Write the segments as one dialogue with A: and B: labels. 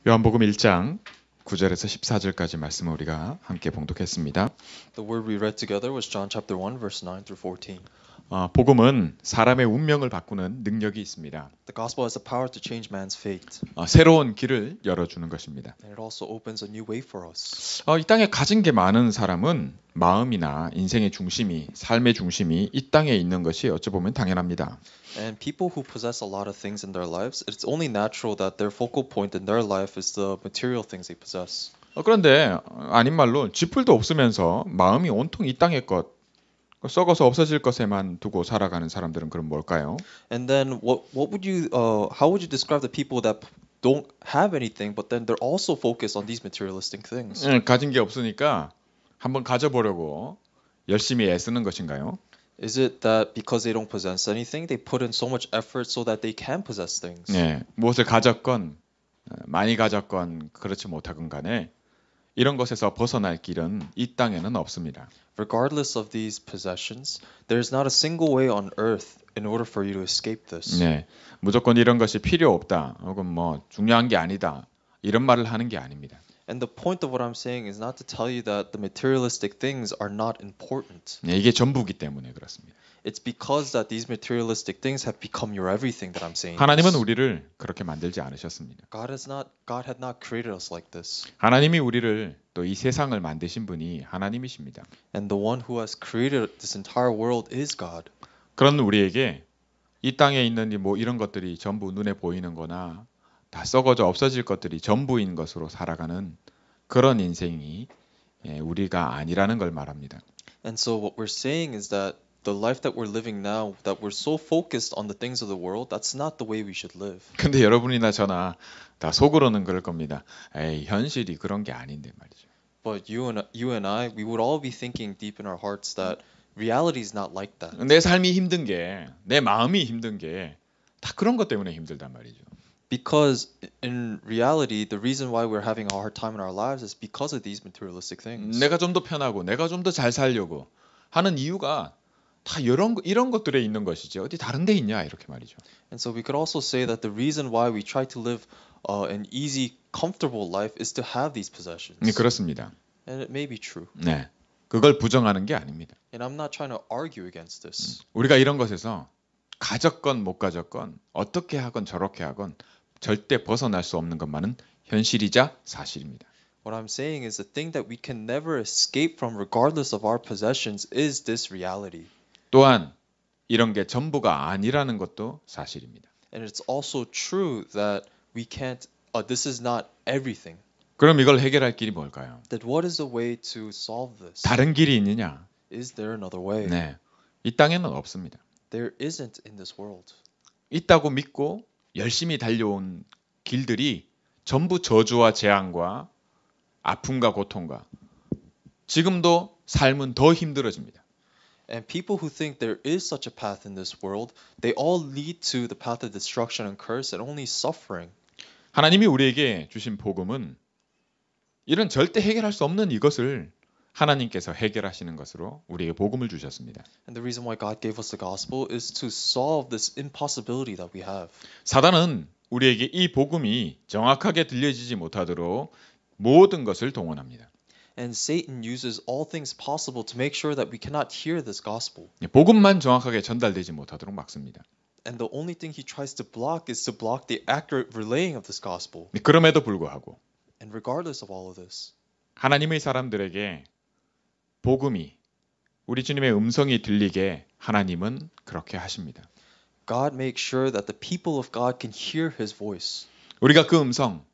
A: 요한복음 1장 9절에서 14절까지 말씀을 우리가 함께 봉독했습니다.
B: The word we read together was John chapter 1 verse 9 through 14.
A: 복음은 사람의 운명을 바꾸는 능력이 있습니다.
B: The gospel has the power to change man's fate.
A: 새로운 길을 열어주는 것입니다.
B: And it also opens a new way for us.
A: 이 땅에 가진 게 많은 사람은 마음이나 인생의 중심이, 삶의 중심이 이 땅에 있는 것이 어찌 보면 당연합니다.
B: And people who possess a lot of things in their lives, it's only natural that their focal point in their life is the material things they possess.
A: 그런데 아닌 말로 쥐뿔도 없으면서 마음이 온통 이 땅의 것, 썩어서 없어질 것에만 두고 살아가는 사람들은 그럼 뭘까요?
B: And then how would you describe the people that don't have anything but then they're also focused on these materialistic things?
A: 가진 게 없으니까 한번 가져보려고 열심히 애쓰는 것인가요?
B: Is it that because they don't possess anything, they put in so much effort so that they can possess things?
A: 네, 무엇을 가졌건 많이 가졌건 그렇지 못하건 간에 이런 것에서 벗어날 길은 이 땅에는 없습니다.
B: Regardless of these possessions, there is not a single way on earth in order for you to escape this.
A: 네, 무조건 이런 것이 필요 없다, 혹은 뭐 중요한 게 아니다 이런 말을 하는 게 아닙니다.
B: And the point of what I'm saying is not to tell you that the materialistic things are not important.
A: 네, 이게 전부기 때문에 그렇습니다.
B: It's because that these materialistic things have become your everything that I'm saying.
A: 하나님은
B: this.
A: 우리를 그렇게 만들지 않으셨습니다.
B: God had not created us like this.
A: 하나님이 우리를 또 이 세상을 만드신 분이 하나님이십니다.
B: And the one who has created this entire world is God.
A: 그런 우리에게 이 땅에 있는 뭐 이런 것들이 전부 눈에 보이는 거나 다 썩어져 없어질 것들이 전부인 것으로 살아가는 그런 인생이 우리가 아니라는 걸 말합니다.
B: And so what we're saying is that the life that we're living now, that we're so focused on the things of the world, that's not the way we should live.
A: 근데 여러분이나 저나 다 속으로는 그럴 겁니다. 에이, 현실이 그런 게 아닌데 말이죠.
B: But you and I, we would all be thinking deep in our hearts that reality is not like that.
A: 내 삶이 힘든 게, 내 마음이 힘든 게 다 그런 것 때문에 힘들단 말이죠.
B: Because in reality, the reason why we're having a hard time in our lives is because of these materialistic things.
A: 내가 좀 더 편하고 내가 좀 더 잘 살려고 하는 이유가 다 이런 것들에 있는 것이지 어디 다른 데 있냐 이렇게 말이죠.
B: And so we could also say that the reason why we try to live an easy, comfortable life is to have these possessions.
A: 네, 그렇습니다.
B: And it may be true.
A: 네, 그걸 부정하는 게 아닙니다.
B: And I'm not trying to argue against this.
A: 우리가 이런 것에서 가졌건 못 가졌건 어떻게 하건 저렇게 하건 절대 벗어날 수 없는 것만은 현실이자 사실입니다.
B: What I'm saying is the thing that we can never escape from regardless of our possessions is this reality.
A: 또한 이런 게 전부가 아니라는 것도 사실입니다.
B: And it's also true that we can't, this is not everything.
A: 그럼 이걸 해결할 길이 뭘까요?
B: That what is the way to solve this?
A: 다른 길이 있느냐?
B: Is there another way?
A: 네, 이 땅에는 없습니다.
B: There isn't in this world.
A: 있다고 믿고 열심히 달려온 길들이 전부 저주와 재앙과 아픔과 고통과 지금도 삶은 더 힘들어집니다.
B: And people who think there is such a path in this world, they all lead to the path of destruction and curse and only suffering.
A: 하나님이 우리에게 주신 복음은 이런 절대 해결할 수 없는 이것을 하나님께서 해결하시는 것으로 우리에게 복음을 주셨습니다.
B: And the reason why God gave us the gospel is to solve this impossibility that we have.
A: 사단은 우리에게 이 복음이 정확하게 들려지지 못하도록 모든 것을 동원합니다.
B: And Satan uses all things possible to make sure that we cannot hear this gospel.
A: 복음만 정확하게 전달되지 못하도록 막습니다.
B: And the only thing he tries to block is to block the accurate relaying of this gospel.
A: 그럼에도 불구하고
B: And regardless of all of this,
A: 하나님의 사람들에게 복음이 우리 주님의 음성이 들리게 하나님은 그렇게 하십니다.
B: God makes sure that the people of God can hear his voice.
A: 우리가 그 음성,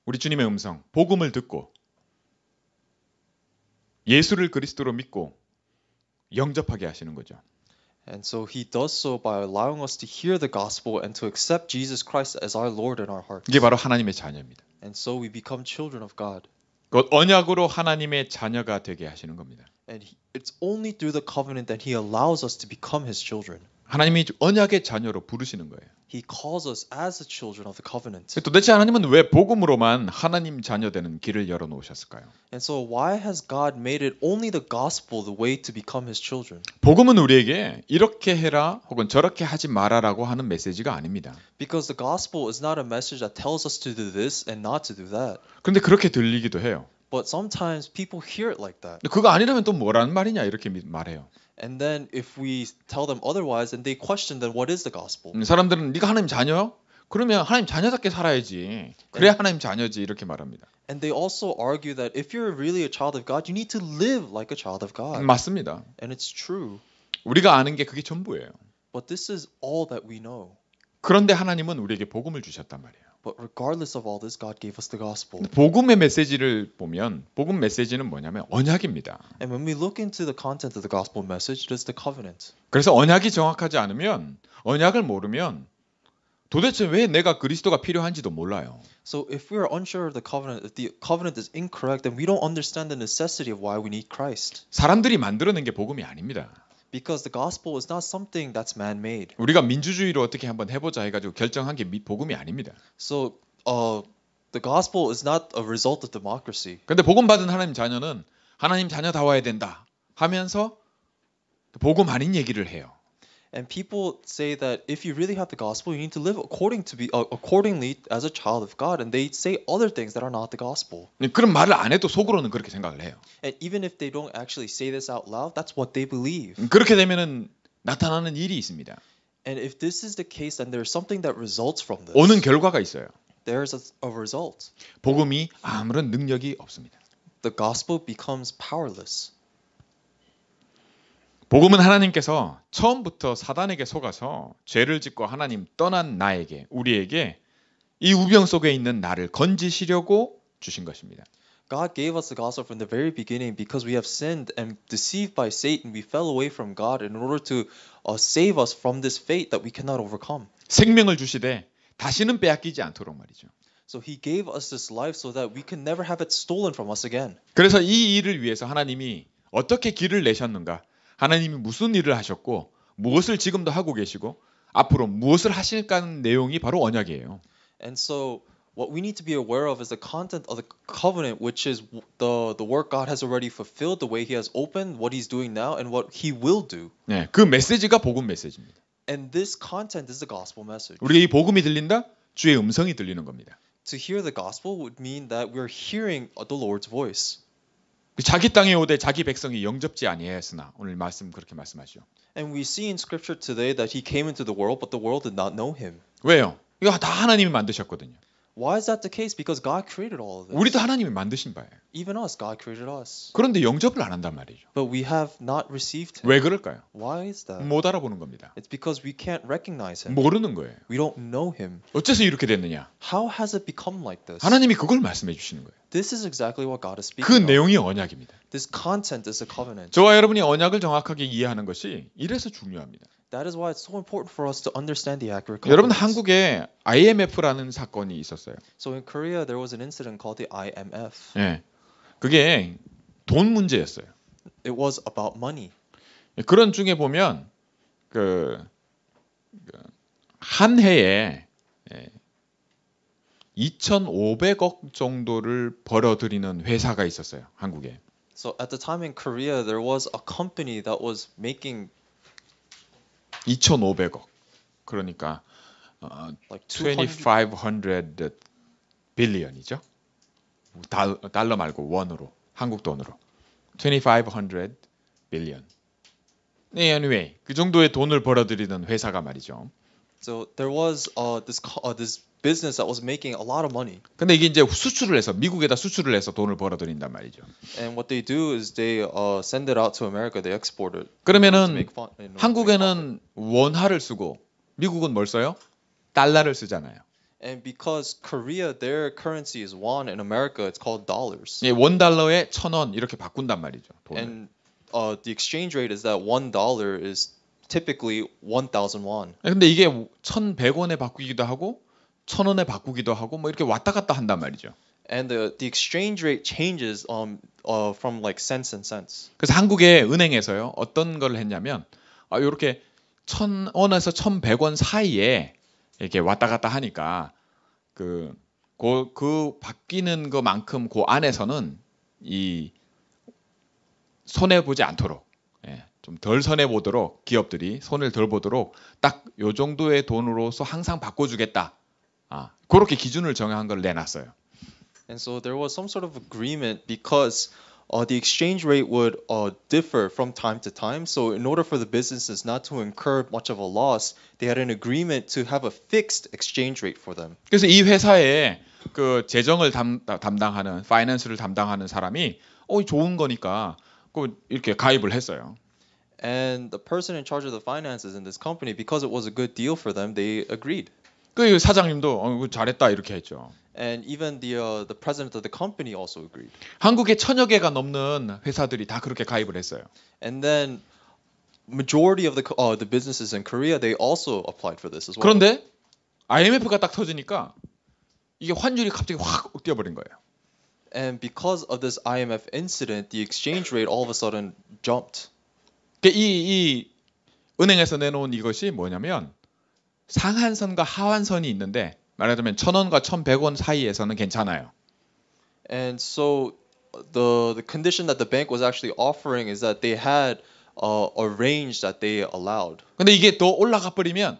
A: 우리 주님의 음성, 복음을 듣고 예수를 그리스도로 믿고 영접하게 하시는 거죠.
B: And so he does so by allowing us to hear the gospel and to accept Jesus Christ as our Lord in our hearts.
A: 이게 바로 하나님의 자녀입니다.
B: And so we become children of God.
A: 곧 언약으로 하나님의 자녀가 되게 하시는 겁니다.
B: And it's only through the covenant that he allows us to become his children.
A: 하나님이 언약의 자녀로 부르시는 거예요.
B: He calls us as the children of the covenant.
A: 도대체 하나님은 왜 복음으로만 하나님 자녀 되는 길을 열어 놓으셨을까요?
B: And so why has God made it only the gospel the way to become his children?
A: 복음은 우리에게 이렇게 해라 혹은 저렇게 하지 말아라고 하는 메시지가 아닙니다.
B: Because the gospel is not a message that tells us to do this and not to do that.
A: 그런데 그렇게 들리기도 해요.
B: But sometimes people hear it like that.
A: 근데 그거 아니라면 또 뭐라는 말이냐 이렇게 말해요.
B: And then if we tell them otherwise, then they question then what is the gospel?
A: 사람들은 네가 하나님 자녀? 그러면 하나님 자녀답게 살아야지. 그래야 하나님 자녀지 이렇게 말합니다.
B: And they also argue that if you're really a child of God, you need to live like a child of God.
A: 맞습니다.
B: And it's true.
A: 우리가 아는 게 그게 전부예요.
B: But this is all that we know.
A: 그런데 하나님은 우리에게 복음을 주셨단 말이에요.
B: But regardless of all this, God gave us the gospel.
A: 복음의 메시지를 보면 복음 메시지는 뭐냐면 언약입니다.
B: And when we look into the content of the gospel message, it is the covenant.
A: 그래서 언약이 정확하지 않으면 언약을 모르면 도대체 왜 내가 그리스도가 필요한지도 몰라요.
B: So if we are unsure of the covenant, if the covenant is incorrect, then we don't understand the necessity of why we need Christ.
A: 사람들이 만들어낸 게 복음이 아닙니다.
B: Because the gospel is not something that's man-made.
A: 우리가 민주주의로 어떻게 한번 해보자 해가지고 결정한 게 복음이 아닙니다.
B: So the gospel is not a result of democracy.
A: 근데 복음 받은 하나님 자녀는 하나님 자녀다워야 된다 하면서 복음 아닌 얘기를 해요.
B: And people say that if you really have the gospel, you need to live accordingly as a child of God. And they say other things that are not the gospel.
A: 그런 말을 안 해도 속으로는 그렇게 생각을 해요.
B: And even if they don't actually say this out loud, that's what they believe.
A: 그렇게 되면은 나타나는 일이 있습니다.
B: And if this is the case, then there's something that results from this.
A: 오는 결과가 있어요.
B: There's a result.
A: 복음이 아무런 능력이 없습니다.
B: The gospel becomes powerless.
A: 복음은 하나님께서 처음부터 사단에게 속아서 죄를 짓고 하나님 떠난 나에게 우리에게 이 우병 속에 있는 나를 건지시려고 주신 것입니다.
B: God gave us the gospel from the very beginning because we have sinned and deceived by Satan. We fell away from God in order to save us from this fate that we cannot overcome.
A: 생명을 주시되 다시는 빼앗기지 않도록 말이죠.
B: So he gave us this life so that we can never have it stolen from us again.
A: 그래서 이 일을 위해서 하나님이 어떻게 길을 내셨는가? 하나님이 무슨 일을 하셨고 무엇을 지금도 하고 계시고 앞으로 무엇을 하실까 하는 내용이 바로 언약이에요.
B: And so what we need to be aware of is the content of the covenant, which is the work God has already fulfilled, the way he has opened, what he's doing now, and what he will do.
A: 네, 그 메시지가 복음 메시지입니다.
B: And this content is the gospel message.
A: 우리에게 이 복음이 들린다? 주의 음성이 들리는 겁니다.
B: To hear the gospel would mean that we're hearing the Lord's voice.
A: 자기 땅에 오되 자기 백성이 영접지 아니하였으나 오늘 말씀 그렇게 말씀하시죠.
B: And we see in scripture today that he came into the world, but the world did not know him.
A: 왜요? 이거 다 하나님이 만드셨거든요.
B: Why is that the case? Because God created all of this.
A: 우리도 하나님이 만드신 바예요.
B: Even us, God created us.
A: 그런데 영접을 안 한단 말이죠.
B: But we have not received him.
A: 왜 그럴까요?
B: Why is that?
A: 못 알아보는 겁니다.
B: It's because we can't recognize him.
A: 모르는 거예요.
B: We don't know him.
A: 어째서 이렇게 됐느냐?
B: How has it become like this?
A: 하나님이 그걸 말씀해 주시는 거예요.
B: This is exactly what God is
A: 그
B: speaking of.
A: 내용이 언약입니다.
B: This content is a covenant.
A: 저와 여러분이 언약을 정확하게 이해하는 것이 이래서 중요합니다.
B: That is why it's so important for us to understand the accurate
A: 여러분
B: covenants.
A: 한국에 IMF라는 사건이 있었어요.
B: So in Korea, there was an incident called the IMF.
A: 예, 그게 돈 문제였어요.
B: It was about money.
A: 그런 중에 보면 한 해에 2,500억 정도를 벌어들이는 회사가 있었어요. 한국에.
B: So at the time in Korea, there was a company that was making
A: 2,500억. 그러니까
B: like 200
A: 2,500 빌리언이죠. 달러 말고 원으로, 한국 돈으로. 2,500 빌리언. 네, anyway, 그 정도의 돈을 벌어들이는 회사가 말이죠.
B: So there was this business that was making a lot of money.
A: 근데 이게 이제 수출을 해서 미국에다 수출을 해서 돈을 벌어들인단 말이죠.
B: And what they do is they send it out to America. They export it.
A: 그러면은 한국에는 원화를 쓰고 미국은 뭘 써요? 달러를 쓰잖아요.
B: And because Korea, their currency is won, in America it's called dollars.
A: 예, $1에 1,000원 이렇게 바꾼단 말이죠. 돈을.
B: And the exchange rate is that $1 is typically 1,000 won.
A: 근데 이게 1,100원에 바꾸기도 하고 1,000원에 바꾸기도 하고 뭐 이렇게 왔다 갔다 한단 말이죠.
B: And the exchange rate changes from like cents and cents.
A: 그래서 한국의 은행에서요 어떤 걸 했냐면 이렇게 1,000원에서 1,100원 사이에 이렇게 왔다 갔다 하니까 그 바뀌는 것만큼 그 안에서는 이 손해 보지 않도록 좀 덜 손해 보도록 기업들이 손을 덜 보도록 딱 요 정도의 돈으로서 항상 바꿔주겠다. 그렇게 기준을 정한 걸 내놨어요.
B: And so there was some sort of agreement because the exchange rate would differ from time to time. So in order for the businesses not to incur much of a loss, they had an agreement to have a fixed exchange rate for them.
A: 그래서 이 회사에 그 재정을 담당하는 파이낸스를 담당하는 사람이 좋은 거니까 이렇게 가입을 했어요.
B: And the person in charge of the finances in this company, because it was a good deal for them, they agreed.
A: 그 사장님도 잘했다 이렇게 했죠.
B: And even the president of the company also agreed.
A: 한국에 1000여 개가 넘는 회사들이 다 그렇게 가입을 했어요.
B: And then majority of the businesses in Korea, they also applied for this as well.
A: 그런데 IMF가 딱 터지니까 이게 환율이 갑자기 확 뛰어버린 거예요.
B: And because of this IMF incident, the exchange rate all of a sudden jumped.
A: 이 은행에서 내놓은 이것이 뭐냐면 상한선과 하한선이 있는데 말하자면 1,000원과 1,100원 사이에서는 괜찮아요.
B: And so the condition that the bank was actually offering is that they had a range that they allowed.
A: 근데 이게 더 올라가 버리면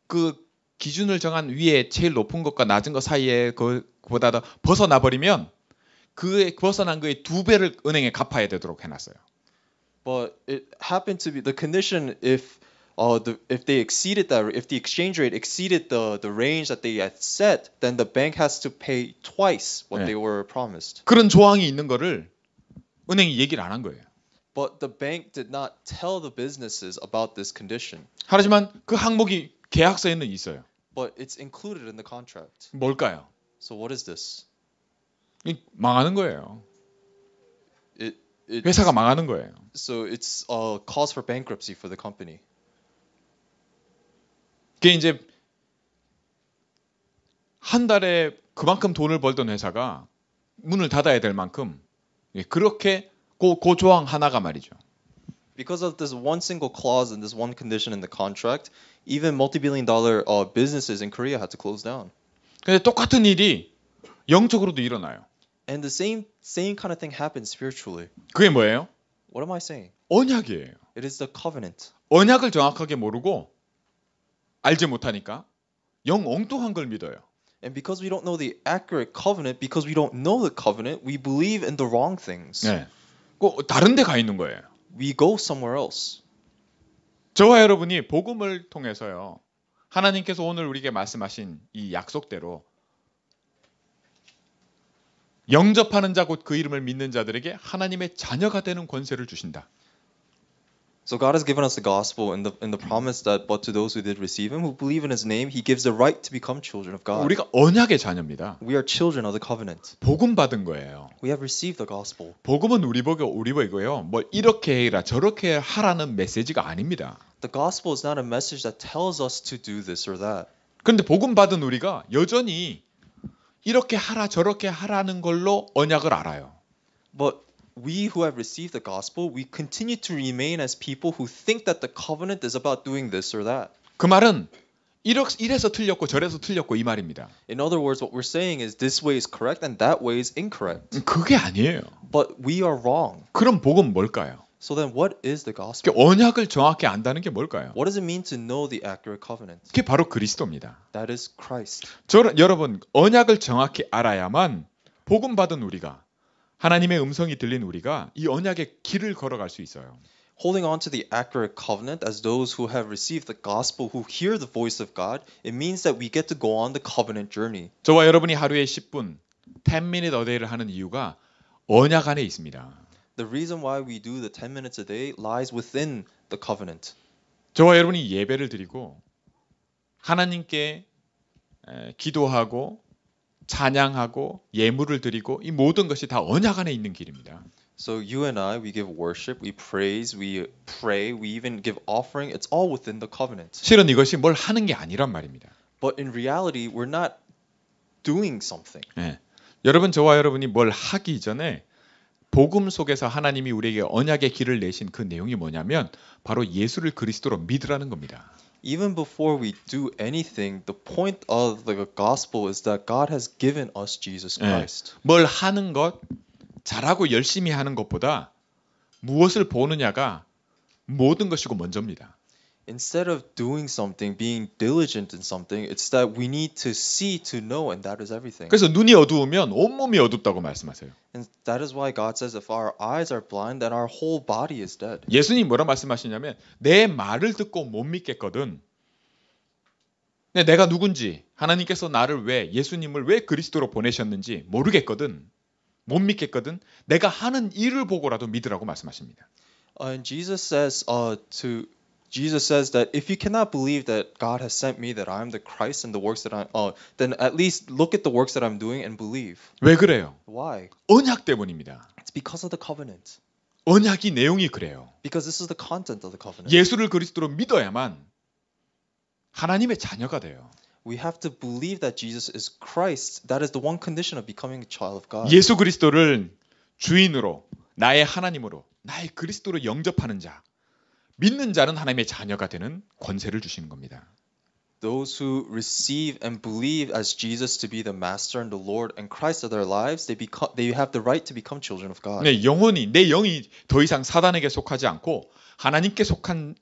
A: 그 기준을 정한 위에 제일 높은 것과 낮은 것 사이에 그보다 더 벗어나 버리면 그 벗어난 거의 2배를 은행에 갚아야 되도록 해놨어요.
B: But it happened to be the condition if they exceeded that, if the exchange rate exceeded the range that they had set, then the bank has to pay twice what they were promised.
A: 그런 조항이 있는 거를 은행이 얘기를 안 한 거예요.
B: But the bank did not tell the businesses about this condition.
A: 하지만 그 항목이 계약서에는 있어요.
B: But it's included in the contract.
A: 뭘까요?
B: So what is this?
A: 망하는 거예요.
B: It's,
A: 회사가 망하는 거예요.
B: So it's a cause for bankruptcy for the company.
A: 그게 이제 한 달에 그만큼 돈을 벌던 회사가 문을 닫아야 될 만큼 그렇게 그 조항 하나가 말이죠.
B: Because of this one single clause and this one condition in the contract, even multi-billion-dollar businesses in Korea had to close down.
A: 근데 똑같은 일이 영적으로도 일어나요.
B: And the same kind of thing happens spiritually.
A: 그게 뭐예요?
B: What am I saying?
A: 언약이에요.
B: It is the covenant.
A: 언약을 정확하게 모르고 알지 못하니까 영 엉뚱한 걸 믿어요.
B: And because we don't know the accurate covenant, because we don't know the covenant, we believe in the wrong things.
A: 네. 꼭 다른 데 가 있는 거예요.
B: We go somewhere else.
A: 저와 여러분이 복음을 통해서요. 하나님께서 오늘 우리에게 말씀하신 이 약속대로 영접하는 자 곧 그 이름을 믿는 자들에게 하나님의 자녀가 되는 권세를 주신다.
B: So God has given us the gospel and the promise that but to those who did receive him, who believe in his name, he gives the right to become children of God.
A: 우리가 언약의 자녀입니다.
B: We are children of the covenant.
A: 복음 받은 거예요.
B: We have received the gospel.
A: 복음은 우리 보고요. 뭐 이렇게 해라 저렇게 하라는 메시지가 아닙니다.
B: The gospel is not a message that tells us to do this or that.
A: 그런데 복음 받은 우리가 여전히 이렇게 하라 저렇게 하라는 걸로 언약을 알아요.
B: But we who have received the gospel, we continue to remain as people who think that the covenant is about doing this or that.
A: 그 말은 이래서 틀렸고 저래서 틀렸고 이 말입니다.
B: In other words, what we're saying is this way is correct and that way is incorrect.
A: 그게 아니에요.
B: But we are wrong.
A: 그럼 복음 뭘까요?
B: So then what is the gospel?
A: 언약을 정확히 안다는 게 뭘까요?
B: What does it mean to know the accurate covenant?
A: 그게 바로 그리스도입니다.
B: That is Christ.
A: 여러분 언약을 정확히 알아야만 복음 받은 우리가 하나님의 음성이 들린 우리가 이 언약의 길을 걸어갈 수 있어요.
B: Holding on to the accurate covenant as those who have received the gospel, who hear the voice of God, it means that we get to go on the covenant journey.
A: 저와 여러분이 하루에 10분, 10minute a day를 하는 이유가 언약 안에 있습니다.
B: The reason why we do the 10 minutes a day lies within the covenant.
A: 저와 여러분이 예배를 드리고 하나님께 기도하고 찬양하고 예물을 드리고 이 모든 것이 다 언약 안에 있는 길입니다.
B: So you and I, we give worship, we praise, we pray, we even give offering. It's all within the covenant.
A: 실은 이것이 뭘 하는 게 아니란 말입니다.
B: But in reality, we're not doing something.
A: 여러분 저와 여러분이 뭘 하기 전에 복음 속에서 하나님이 우리에게 언약의 길을 내신 그 내용이 뭐냐면 바로 예수를 그리스도로 믿으라는 겁니다.
B: Even before we do anything, the point of the gospel is that God has given us Jesus
A: 예.
B: Christ.
A: 뭘 하는 것, 잘하고 열심히 하는 것보다 무엇을 보느냐가 모든 것이고 먼저입니다.
B: Instead of doing something, being diligent in something, it's that we need to see to know, and that is everything.
A: 그래서 눈이 어두우면 온몸이 어둡다고 말씀하세요.
B: And that is why God says if our eyes are blind, then our whole body is dead.
A: 예수님 뭐라 말씀하시냐면 내 말을 듣고 못 믿겠거든. 내가 누군지 하나님께서 나를 왜 예수님을 왜 그리스도로 보내셨는지 모르겠거든. 못 믿겠거든. 내가 하는 일을 보고라도 믿으라고 말씀하십니다.
B: And Jesus says that if you cannot believe that God has sent me, that I am the Christ and the works that then at least look at the works that I'm doing and believe.
A: 왜 그래요?
B: Why?
A: 언약 때문입니다.
B: It's because of the covenant.
A: 언약이 내용이 그래요.
B: Because this is the content of the covenant.
A: 예수를 그리스도로 믿어야만 하나님의 자녀가 돼요.
B: We have to believe that Jesus is Christ. That is the one condition of becoming a child of God.
A: 예수 그리스도를 주인으로 나의 하나님으로 나의 그리스도로 영접하는 자 믿는 자는 하나님의 자녀가 되는 권세를 주시는 겁니다.
B: Those who receive and believe as Jesus to be the Master and the Lord and Christ of their lives, they have the right to become children of God.
A: 네, 영혼이 내 영이 더 이상 사단에게 속하지 않고 하나님께 속한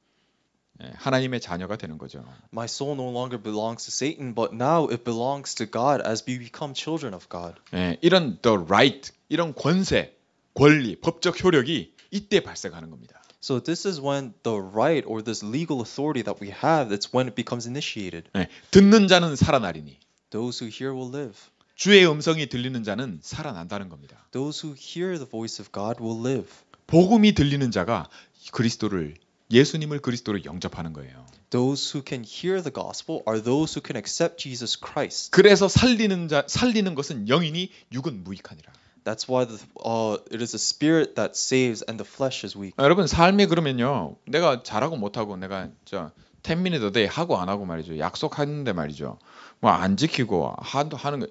A: 하나님의 자녀가 되는 거죠.
B: My soul no longer belongs to Satan, but now it belongs to God as we become children of God.
A: 네, 이런 the right, 이런 권세, 권리, 법적 효력이 이때 발생하는 겁니다.
B: So this is when the right or this legal authority that we have, that's when it becomes initiated.
A: 네, 듣는 자는 살아나리니
B: Those who hear will live.
A: 주의 음성이 들리는 자는 살아난다는 겁니다.
B: Those who hear the voice of God will live.
A: 복음이 들리는 자가 그리스도를 예수님을 그리스도로 영접하는 거예요.
B: Those who can hear the gospel are those who can accept Jesus Christ.
A: 그래서 살리는 것은 영이니 육은 무익하니라.
B: That's why it is the spirit that saves and the flesh is weak.
A: 여러분 삶이 그러면요. 내가 잘하고 못하고 내가 10 minutes a day 하고 안 하고 말이죠. 약속하는데 말이죠. 뭐 안 지키고 하는 거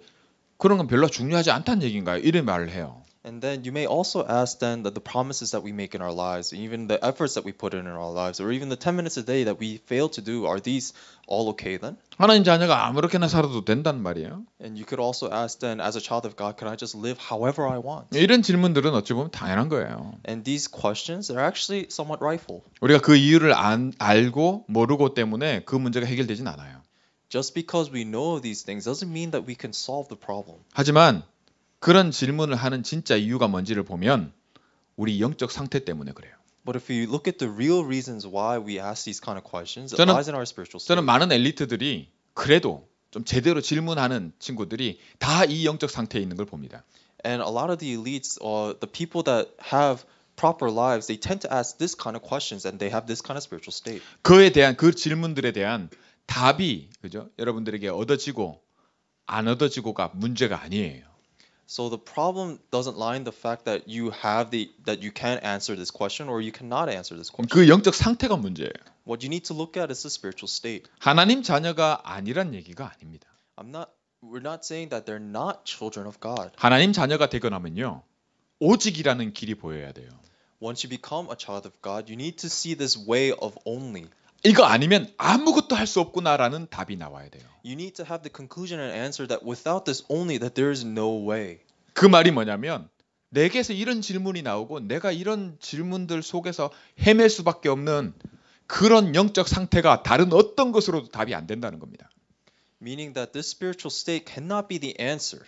A: 그런 건 별로 중요하지 않다는 얘기인가요? 이런 말을 해요.
B: And then you may also ask then that the promises that we make in our lives, even the efforts that we put in our lives, or even the 10 minutes a day that we fail to do, are these all okay then?
A: 하나님 자녀가 아무렇게나 살아도 된단 말이에요.
B: And you could also ask then, as a child of God, can I just live however I want?
A: 이런 질문들은 어찌 보면 당연한 거예요.
B: And these questions are actually somewhat rightful.
A: 우리가 그 이유를 알고 모르고 때문에 그 문제가 해결되진 않아요.
B: Just because we know these things doesn't mean that we can solve the problem.
A: 하지만 그런 질문을 하는 진짜 이유가 뭔지를 보면 우리 영적 상태 때문에 그래요.
B: But if you look at the real reasons why we ask these kind of questions, it
A: 저는-
B: lies in our spiritual state.
A: 저는 많은 엘리트들이 그래도 좀 제대로 질문하는 친구들이 다 이 영적 상태에 있는 걸 봅니다.
B: And a lot of the elites, the people that have proper lives, they tend to ask this kind of questions and they have this kind of spiritual state.
A: 그에 대한 그 질문들에 대한 답이 그죠? 여러분들에게 얻어지고 안 얻어지고가 문제가 아니에요.
B: So the problem doesn't lie in the fact that you can answer this question or you cannot answer this question.
A: 그 영적 상태가 문제예요.
B: What you need to look at is the spiritual state.
A: 하나님 자녀가 아니란 얘기가 아닙니다.
B: We're not saying that they're not children of God.
A: 하나님 자녀가 되거나면요. 오직이라는 길이 보여야 돼요.
B: Once you become a child of God, you need to see this way of only.
A: 이거 아니면 아무것도 할 수 없구나라는 답이 나와야 돼요.
B: You need to have the conclusion and answer that without this only, that there is no way.
A: 그 말이 뭐냐면 내게서 이런 질문이 나오고 내가 이런 질문들 속에서 헤맬 수밖에 없는 그런 영적 상태가 다른 어떤 것으로도 답이 안 된다는 겁니다.
B: Meaning that this spiritual state cannot be the answer.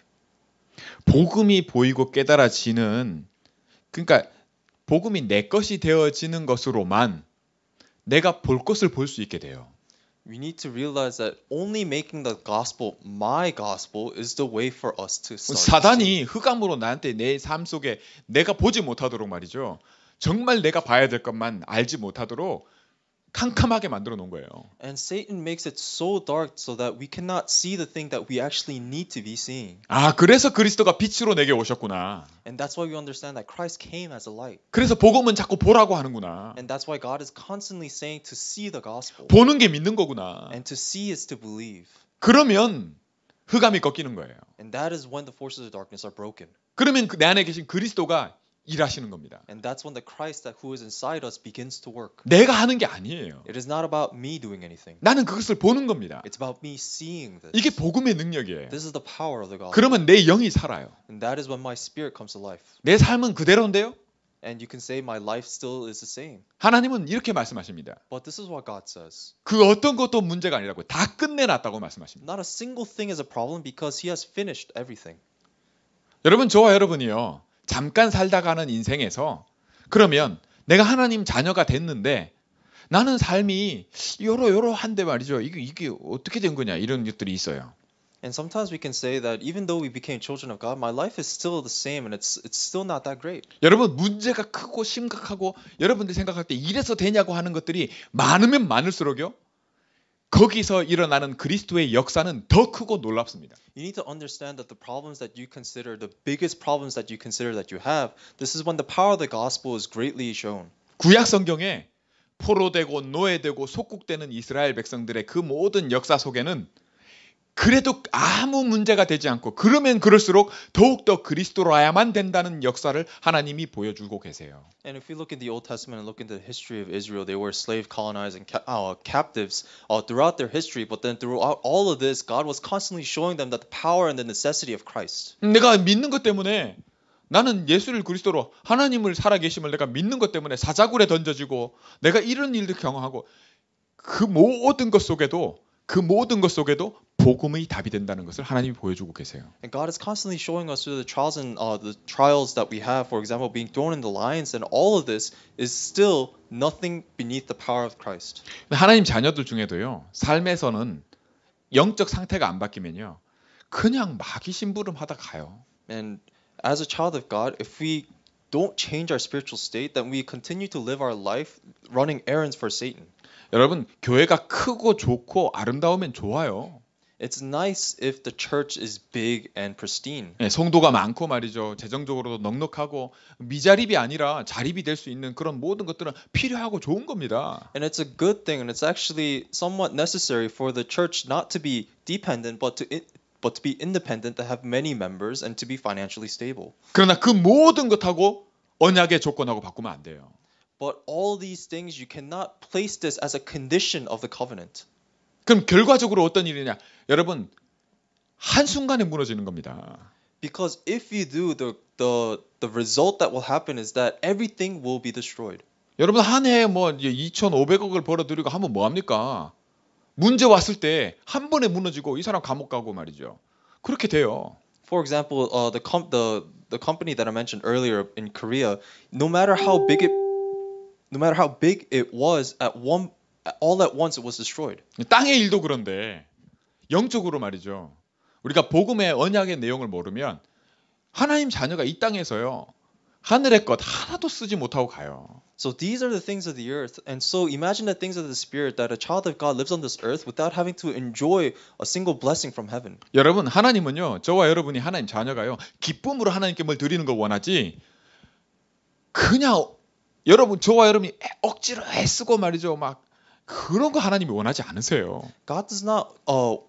A: 복음이 보이고 깨달아지는 그러니까 복음이 내 것이 되어지는 것으로만 내가 볼 것을 볼 수 있게 돼요.
B: We need to realize that only making the gospel my gospel is the way for us to start.
A: 사단이 흑암으로 나한테 내 삶 속에 내가 보지 못하도록 말이죠. 정말 내가 봐야 될 것만 알지 못하도록 캄캄하게 만들어 놓은 거예요.
B: And Satan makes it so dark so that we cannot see the thing that we actually need to be seeing.
A: 아, 그래서 그리스도가 빛으로 내게 오셨구나.
B: And that's why we understand that Christ came as a light.
A: 그래서 복음은 자꾸 보라고 하는구나.
B: And that's why God is constantly saying to see the gospel.
A: 보는 게 믿는 거구나.
B: And to see is to believe.
A: 그러면 흑암이 꺾이는 거예요.
B: And that is when the forces of darkness are broken.
A: 그러면 내 안에 계신 그리스도가 일하시는 겁니다.
B: And that's when the Christ that who is inside us begins to work.
A: 내가 하는 게 아니에요.
B: It is not about me doing anything.
A: 나는 그것을 보는 겁니다.
B: It's about me seeing this.
A: 이게 복음의 능력이에요.
B: This is the power of the gospel.
A: 그러면 내 영이 살아요.
B: And that is when my spirit comes to life.
A: 내 삶은 그대로인데요.
B: And you can say my life still is the same.
A: 하나님은 이렇게 말씀하십니다.
B: But this is what God says.
A: 그 어떤 것도 문제가 아니라고 다 끝내놨다고 말씀하십니다.
B: Not a single thing is a problem because he has finished everything.
A: 여러분, 저와 여러분이요. 잠깐 살다가는 인생에서 그러면 내가 하나님 자녀가 됐는데 나는 삶이 요러요러한데 말이죠. 이게 어떻게 된 거냐 이런 것들이 있어요.
B: And sometimes we can say that even though we became children of God, my life is still the same and it's still not that great.
A: 여러분 문제가 크고 심각하고 여러분들이 생각할 때 이래서 되냐고 하는 것들이 많으면 많을수록요. 거기서 일어나는 그리스도의 역사는 더 크고 놀랍습니다.
B: You need to understand that the problems that you consider, the biggest problems that you consider that you have, this is when the power of the gospel is greatly shown.
A: 구약 성경에 포로되고 노예되고 속국되는 이스라엘 백성들의 그 모든 역사 속에는 그래도 아무 문제가 되지 않고 그러면 그럴수록 더욱더 그리스도로야만 된다는 역사를 하나님이 보여주고 계세요.
B: And if we look in the Old Testament and look into the history of Israel, they were slave colonized and captives throughout their history. But then throughout all of this, God was constantly showing them that the power and the necessity of Christ.
A: 내가 믿는 것 때문에 나는 예수를 그리스도로 하나님을 살아계심을 내가 믿는 것 때문에 사자굴에 던져지고 내가 이런 일도 경험하고 그 모든 것 속에도 복음의 답이 된다는 것을 하나님이 보여주고 계세요.
B: And God is constantly showing us through the trials and the trials that we have, for example, being thrown in the lions, and all of this is still nothing beneath the power of Christ.
A: 하나님 자녀들 중에도요. 삶에서는 영적 상태가 안 바뀌면요. 그냥 마귀 심부름하다 가요.
B: And as a child of God, if we don't change our spiritual state, then we continue to live our life running errands for Satan.
A: 여러분, 교회가 크고 좋고 아름다우면 좋아요.
B: It's nice if the church is big and pristine.
A: 네, 성도가 많고 말이죠. 재정적으로도 넉넉하고 미자립이 아니라 자립이 될 수 있는 그런 모든 것들은 필요하고 좋은 겁니다.
B: And it's a good thing, and it's actually somewhat necessary for the church not to be dependent, but to be independent, to have many members, and to be financially stable.
A: 그러나 그 모든 것하고 언약의 조건하고 바꾸면 안 돼요.
B: But all these things, you cannot place this as a condition of the covenant.
A: 그럼 결과적으로 어떤 일이냐? 여러분, 한순간에 무너지는 겁니다.
B: Because if you do, the result that will happen is that everything will be destroyed.
A: 여러분, 한 해에 뭐 2,500억을 벌어들이고 하면 뭐 합니까? 문제 왔을 때 한 번에 무너지고 이 사람 감옥 가고 말이죠. 그렇게 돼요.
B: For example, the company that I mentioned earlier in Korea, no matter how big it was, all at once it was destroyed.
A: 땅의 일도 그런데 영적으로 말이죠. 우리가 복음의 언약의 내용을 모르면 하나님 자녀가 이 땅에서요. 하늘의 것 하나도 쓰지 못하고 가요.
B: So these are the things of the earth, and so imagine the things of the spirit that a child of God lives on this earth without having to enjoy a single blessing from heaven.
A: 여러분, 하나님은요. 저와 여러분이 하나님 자녀가요. 기쁨으로 하나님께 뭘 드리는 거 원하지. 그냥 여러분, 저와 여러분이 억지로 애쓰고 말이죠. 막 그런 거 하나님이 원하지 않으세요.
B: God does not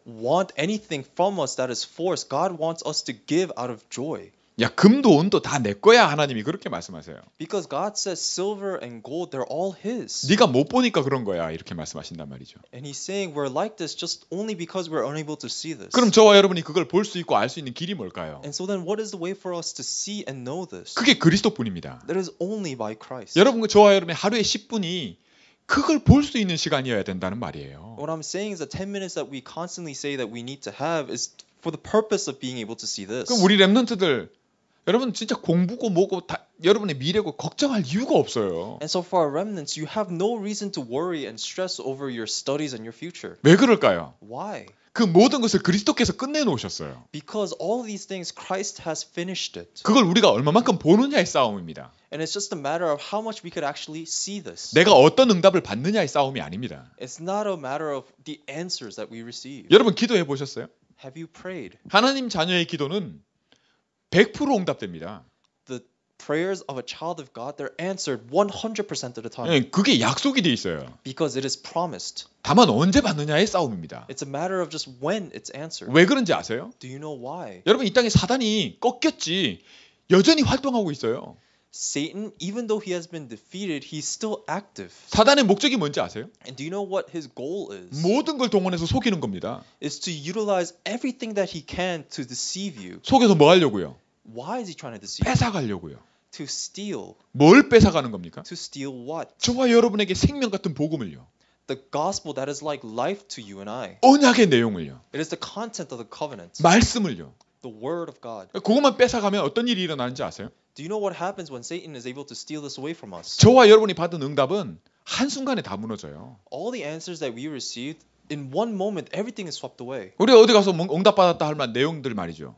B: want anything from us that is forced. God wants us to give out of joy.
A: 야, 금도 은도 다 내 거야. 하나님이 그렇게 말씀하세요.
B: Because God says silver and gold, they're all His.
A: 네가 못 보니까 그런 거야. 이렇게 말씀하신단 말이죠.
B: And He's saying we're like this just only because we're unable to see this.
A: 그럼 저와 여러분이 그걸 볼 수 있고 알 수 있는 길이 뭘까요?
B: And so then what is the way for us to see and know this?
A: 그게 그리스도뿐입니다.
B: That is only by Christ.
A: 여러분, 저와 여러분의 하루에 10분이 그걸 볼 수 있는 시간이어야 된다는 말이에요.
B: What I'm saying is that 10 minutes that we constantly say that we need to have is for the purpose of being able to see this.
A: 그럼 우리 렘넌트들 여러분 진짜 공부고 뭐고 다 여러분의 미래고 걱정할 이유가 없어요.
B: And so for our remnants, you have no reason to worry and stress over your studies and your future.
A: 왜 그럴까요?
B: Why?
A: 그 모든 것을 그리스도께서 끝내놓으셨어요.
B: Because all of these things, Christ has finished it.
A: 그걸 우리가 얼마만큼 보느냐의 싸움입니다.
B: And it's just a matter of how much we could actually see this.
A: 내가 어떤 응답을 받느냐의 싸움이 아닙니다.
B: It's not a matter of the answers that we receive.
A: 여러분 기도해 보셨어요?
B: Have you prayed?
A: 하나님 자녀의 기도는 100% 응답됩니다.
B: The prayers of a child of God, they're answered 100% of the time.
A: 예, 그게 약속이 돼 있어요.
B: Because it is promised.
A: 다만 언제 받느냐의 싸움입니다.
B: It's a matter of just when it's answered.
A: 왜 그런지 아세요?
B: Do you know why?
A: 여러분 이 땅에 사단이 꺾였지 여전히 활동하고 있어요.
B: Satan, even though he has been defeated, he's still active.
A: 사단의 목적이 뭔지 아세요?
B: And do you know what his goal is?
A: 모든 걸 동원해서 속이는 겁니다.
B: Is to utilize everything that he can to deceive you.
A: 속여서 뭐 하려고요?
B: Why is he trying to deceive you?
A: 뺏어가려고요.
B: To steal.
A: 뭘 뺏어가는 겁니까?
B: To steal what?
A: 저와 여러분에게 생명 같은 복음을요.
B: The gospel that is like life to you and I.
A: 언약의 내용을요.
B: It is the content of the covenant.
A: 말씀을요.
B: The word of God.
A: 그것만 뺏어가면 어떤 일이 일어나는지 아세요?
B: Do you know what happens when Satan is able to steal this away from us?
A: 저와 여러분이 받은 응답은 한순간에 다 무너져요.
B: All the answers that we received, in one moment, everything is swept away.
A: 우리 어디 가서 응답받았다 할 만 내용들 말이죠.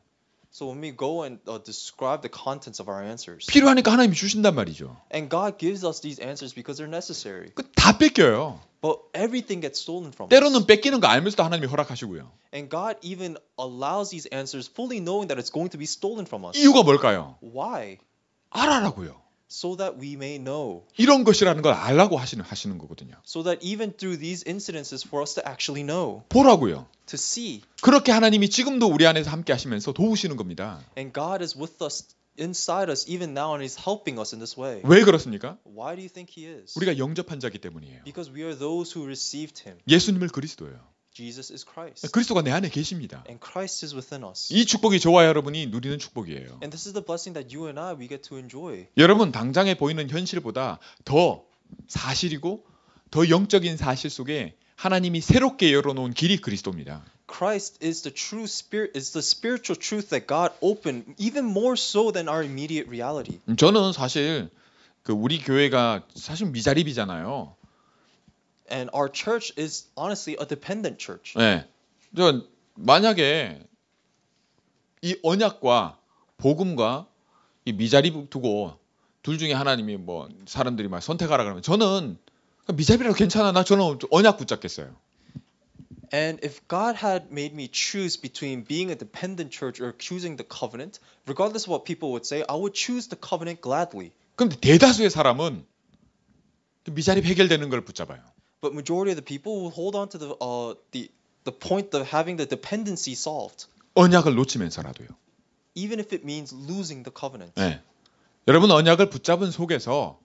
B: So when we go and describe the contents of our answers,
A: 필요하니까 하나님이 주신단 말이죠.
B: and God gives us these answers because they're necessary.
A: 다 뺏겨요.
B: But everything gets stolen from us.
A: 때로는 뺏기는 거 알면서도 하나님이 허락하시고요.
B: And God even allows these answers fully knowing that it's going to be stolen from us.
A: 이유가 뭘까요?
B: Why?
A: 알아라고요.
B: So that we may know.
A: 이런 것이라는 걸 알라고 하시는 거거든요.
B: So that even through these incidences for us to actually know.
A: 보라고요.
B: To see.
A: 그렇게 하나님이 지금도 우리 안에서 함께 하시면서 도우시는 겁니다.
B: And God is with us inside us even now and He's helping us in this way.
A: 왜 그렇습니까?
B: Why do you think He is?
A: 우리가 영접한 자기 때문이에요.
B: Because we are those who received Him.
A: 예수님을 그리스도예요.
B: Jesus is Christ.
A: 그리스도가 내 안에 계십니다.
B: And Christ is within us.
A: 이 축복이 저와 여러분이 누리는 축복이에요.
B: And this is the blessing that you and I we get to enjoy.
A: 여러분 당장에 보이는 현실보다 더 사실이고 더 영적인 사실 속에 하나님이 새롭게 열어놓은 길이 그리스도입니다.
B: Christ is the true spirit, is the spiritual truth that God opened, even more so than our immediate reality.
A: 저는 사실 그 우리 교회가 사실 미자립이잖아요.
B: And our church is honestly a dependent church.
A: 네, 저 만약에 이 언약과 복음과 이 미자립 두고 둘 중에 하나님이 뭐 사람들이 막 선택하라 그러면 저는 미자립이라도 괜찮아. 나 저는 언약 붙잡겠어요.
B: And if God had made me choose between being a dependent church or choosing the covenant, regardless of what people would say, I would choose the covenant gladly.
A: 그런데 대다수의 사람은 미자립 해결되는 걸 붙잡아요.
B: But majority of the people will hold on to the point of having the dependency solved,
A: 언약을 놓치면서라도요.
B: even if it means losing the covenant.
A: 네. 여러분 언약을 붙잡은 속에서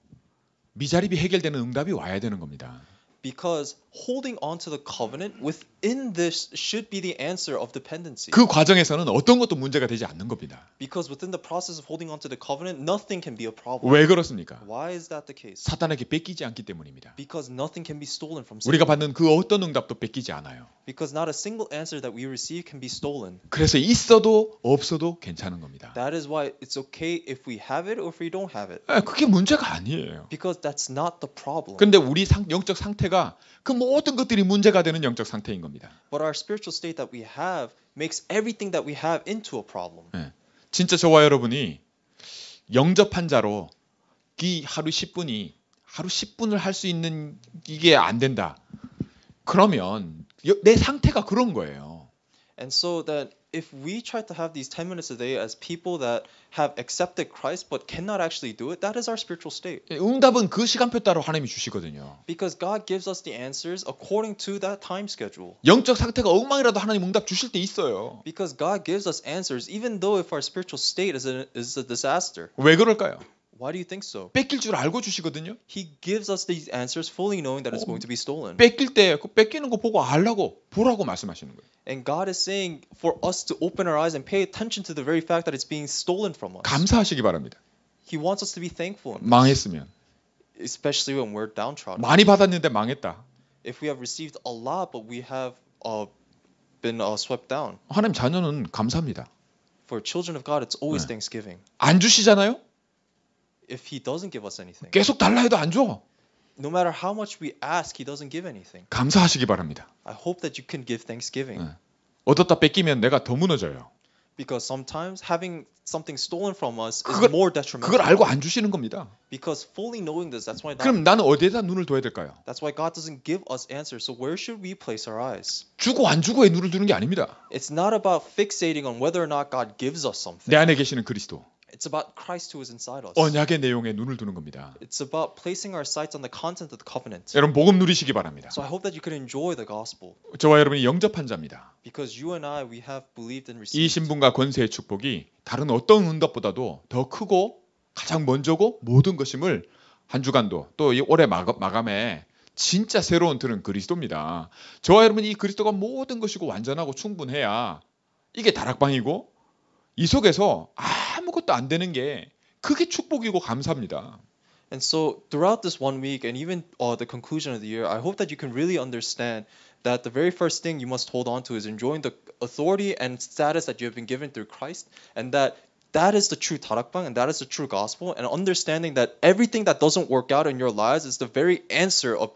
A: 미자립이 해결되는 응답이 와야 되는 겁니다.
B: Because holding on to the covenant within this should be the answer of dependency.
A: 그 과정에서는 어떤 것도 문제가 되지 않는 겁니다.
B: Because within the process of holding on to the covenant, nothing can be a problem.
A: 왜 그렇습니까?
B: Why is that the case?
A: 사탄에게 뺏기지 않기 때문입니다.
B: Because nothing can be stolen from
A: 우리가
B: Satan.
A: 받는 그 어떤 응답도 뺏기지 않아요.
B: Because not a single answer that we receive can be stolen.
A: 그래서 있어도 없어도 괜찮은 겁니다.
B: That is why it's okay if we have it or if we don't have it.
A: 그게 문제가 아니에요.
B: Because that's not the problem.
A: 근데 우리 영적 상태가 그 모든 것들이 문제가 되는 영적 상태인 겁니다.
B: But our spiritual state that we have makes everything that we have into a problem.
A: 진짜 저와 여러분이 영접한 자로 이 하루 10분을 할 수 있는 이게 안 된다. 그러면 내 상태가 그런 거예요.
B: And so that if we try to have these 10 minutes a day as people that have accepted Christ but cannot actually do it, that is our spiritual state.
A: 응답은 그 시간표 따라 하나님이 주시거든요.
B: Because God gives us the answers according to that time schedule.
A: 영적 상태가 엉망이라도 하나님 응답 주실 때 있어요.
B: Because God gives us answers even though if our spiritual state is a disaster.
A: 왜 그럴까요?
B: Why do you think so?
A: 뺏길 줄 알고 주시거든요.
B: He gives us these answers fully knowing that it's going to be stolen.
A: 뺏길 때 그 뺏기는 거 보고 보라고 말씀하시는 거예요.
B: And God is saying for us to open our eyes and pay attention to the very fact that it's being stolen from us.
A: 감사하시기 바랍니다.
B: He wants us to be thankful,
A: 망했으면
B: especially when we're downtrodden.
A: 많이 받았는데 망했다.
B: If we have received a lot but we have been swept down.
A: 하나님 자녀는 감사합니다.
B: For children of God, it's always thanksgiving.
A: 안 주시잖아요?
B: If He doesn't give us anything,
A: 계속 달라 해도 안 줘.
B: no matter how much we ask, He doesn't give anything.
A: 감사하시기 바랍니다.
B: I hope that you can give thanksgiving.
A: 얻었다 뺏기면 내가 더 무너져요.
B: Because sometimes having something stolen from us is
A: 그걸-
B: more detrimental.
A: 그걸 알고 안 주시는 겁니다.
B: Because fully knowing this, that's why
A: 그럼 나는 어디에다 눈을 둬야 될까요?
B: God doesn't give us answers. So where should we place our eyes?
A: 주고 안 주고에 눈을 두는 게 아닙니다.
B: It's not about fixating on whether or not God gives us something.
A: 내 안에 계시는 그리스도,
B: It's about Christ who is inside us.
A: 언약의 내용에 눈을 두는 겁니다.
B: It's about placing our sights on the content of the covenant.
A: 여러분 복음 누리시기 바랍니다.
B: So I hope that you can enjoy the gospel.
A: 저와 여러분이 영접한 자입니다.
B: Because you and I, we have believed and
A: 이
B: received.
A: 신분과 권세의 축복이 다른 어떤 응답보다도 더 크고 가장 먼저고 모든 것임을 한 주간도 또 이 올해 마감에 진짜 새로운 틀은 그리스도입니다. 저와 여러분 이 그리스도가 모든 것이고 완전하고 충분해야 이게 다락방이고 이 속에서 아무것도 안 되는 게 그게 축복이고 감사합니다.
B: And so throughout this 1 week and even the conclusion of the year, I hope that you can really understand that the very first thing you must hold on to is enjoying the authority and status that you have been given through Christ, and that is the true tarakbang and that is the true gospel, and understanding that everything that doesn't work out in your lives is the very answer of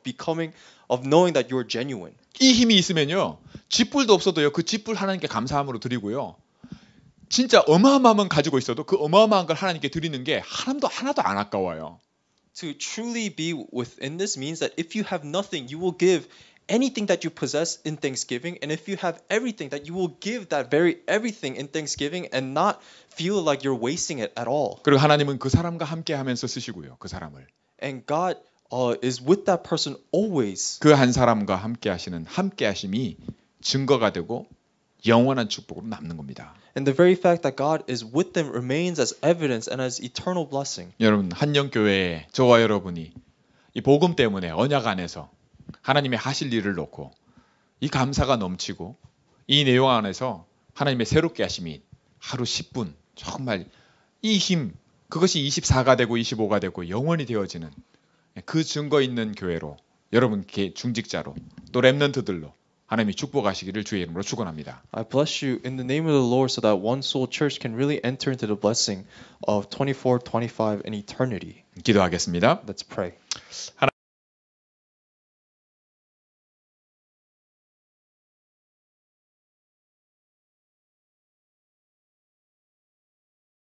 B: knowing that you're genuine.
A: 이 힘이 있으면요. 쥐뿔도 없어도요. 그 쥐뿔 하나님께 감사함으로 드리고요. 진짜 어마어마한 가지고 있어도 그 어마어마한 걸 하나님께 드리는 게 하나도 안 아까워요.
B: To truly be within this means that if you have nothing, you will give anything that you possess in thanksgiving, and if you have everything, that you will give that very everything in thanksgiving and not feel like you're wasting it at all.
A: 그리고 하나님은 그 사람과 함께 하면서 쓰시고요. 그 사람을.
B: And God is with that person always.
A: 그 한 사람과 함께 하시는 함께 하심이 증거가 되고 영원한 축복으로 남는 겁니다.
B: And the very fact that God is with them remains as evidence and as eternal blessing.
A: 여러분 한영교회에 저와 여러분이 이 복음 때문에 언약 안에서 하나님의 하실 일을 놓고 이 감사가 넘치고 이 내용 안에서 하나님의 새롭게 하심이 하루 10분 정말 이 힘 그것이 24가 되고 25가 되고 영원히 되어지는 그 증거 있는 교회로 여러분 중직자로 또 렘넌트들로 하나님이 축복하시기를 주의 이름으로 축원합니다.
B: I bless you in the name of the Lord so that One Soul Church can really enter into the blessing of 24, 25 and eternity.
A: 기도하겠습니다.
B: Let's pray.